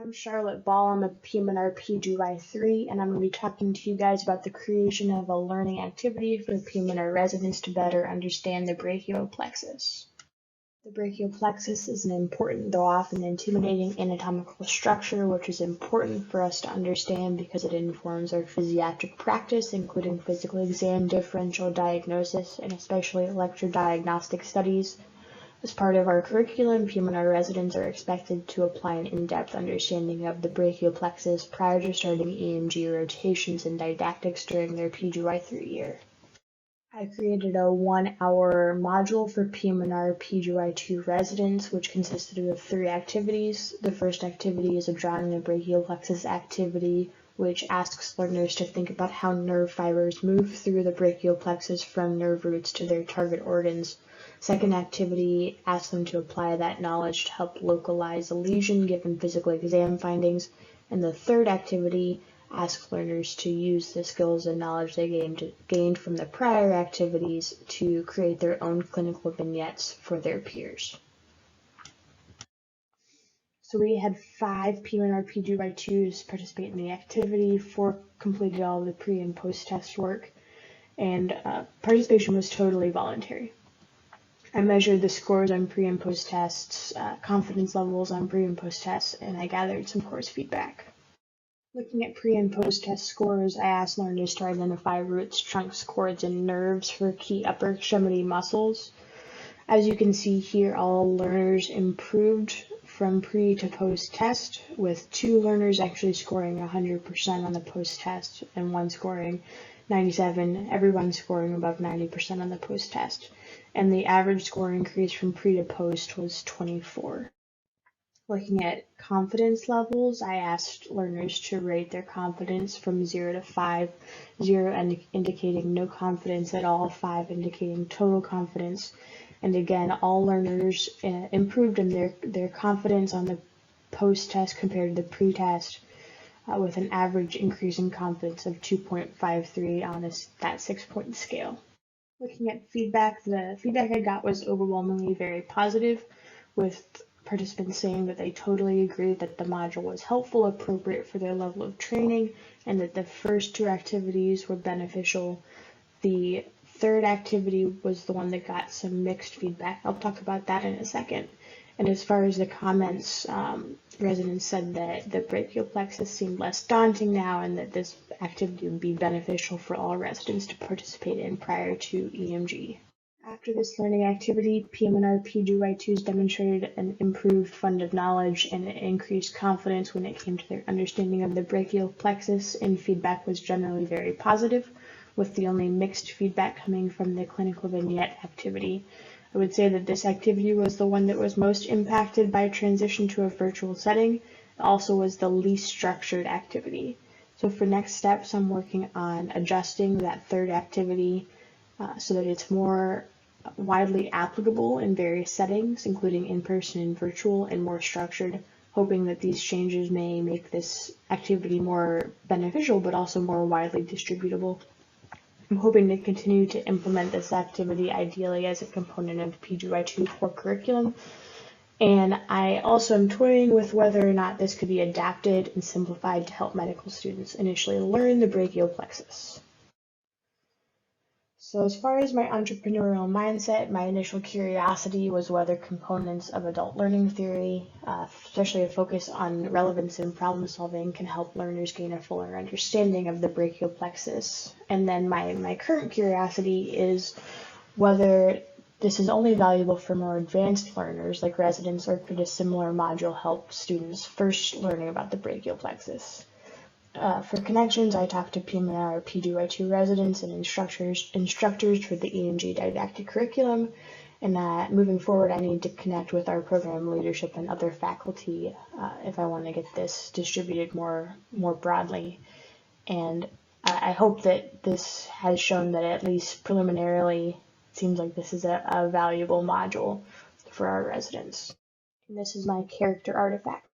I'm Charlotte Ball. I'm a PM&R PGY3, and I'm going to be talking to you guys about the creation of a learning activity for PM&R residents to better understand the brachial plexus. The brachial plexus is an important, though often intimidating, anatomical structure which is important for us to understand because it informs our physiatric practice, including physical exam, differential diagnosis, and especially electrodiagnostic studies. As part of our curriculum, PM&R residents are expected to apply an in-depth understanding of the brachial plexus prior to starting EMG rotations and didactics during their PGY3 year. I created a 1-hour module for PM&R PGY2 residents, which consisted of 3 activities. The first activity is a drawing the brachial plexus activity, which asks learners to think about how nerve fibers move through the brachial plexus from nerve roots to their target organs. Second activity asks them to apply that knowledge to help localize a lesion given physical exam findings. And the third activity asks learners to use the skills and knowledge they gained from the prior activities to create their own clinical vignettes for their peers. So we had 5 PM&R PGY2s participate in the activity, 4 completed all of the pre- and post-test work, and participation was totally voluntary. I measured the scores on pre- and post-tests, confidence levels on pre- and post-tests, and I gathered some course feedback. Looking at pre- and post-test scores, I asked learners to identify roots, trunks, cords, and nerves for key upper extremity muscles. As you can see here, all learners improved from pre to post-test, with 2 learners actually scoring 100% on the post-test and 1 scoring 97, everyone scoring above 90% on the post-test. And the average score increase from pre to post was 24. Looking at confidence levels, I asked learners to rate their confidence from 0 to 5, 0 indicating no confidence at all, 5 indicating total confidence. And again, all learners improved in their confidence on the post-test compared to the pre-test, with an average increase in confidence of 2.53 on that 6-point scale. Looking at feedback, the feedback I got was overwhelmingly very positive, with participants saying that they totally agreed that the module was helpful, appropriate for their level of training, and that the first 2 activities were beneficial. The third activity was the one that got some mixed feedback. I'll talk about that in a second. And as far as the comments, residents said that the brachial plexus seemed less daunting now and that this activity would be beneficial for all residents to participate in prior to EMG. After this learning activity, PM&R PGY2s demonstrated an improved fund of knowledge and increased confidence when it came to their understanding of the brachial plexus, and feedback was generally very positive, with the only mixed feedback coming from the clinical vignette activity. I would say that this activity was the one that was most impacted by transition to a virtual setting. It also was the least structured activity. So for next steps, I'm working on adjusting that third activity so that it's more widely applicable in various settings, including in-person and virtual, and more structured, hoping that these changes may make this activity more beneficial but also more widely distributable. I'm hoping to continue to implement this activity ideally as a component of the PGY2 core curriculum, and I also am toying with whether or not this could be adapted and simplified to help medical students initially learn the brachial plexus. So as far as my entrepreneurial mindset, my initial curiosity was whether components of adult learning theory, especially a focus on relevance and problem solving, can help learners gain a fuller understanding of the brachial plexus. And then my current curiosity is whether this is only valuable for more advanced learners like residents, or could a similar module help students first learning about the brachial plexus. For connections, I talked to PM&R PGY2 residents and instructors for the EMG didactic curriculum, and moving forward, I need to connect with our program leadership and other faculty if I want to get this distributed more broadly. And I hope that this has shown that at least preliminarily, it seems like this is a valuable module for our residents. And this is my character artifact.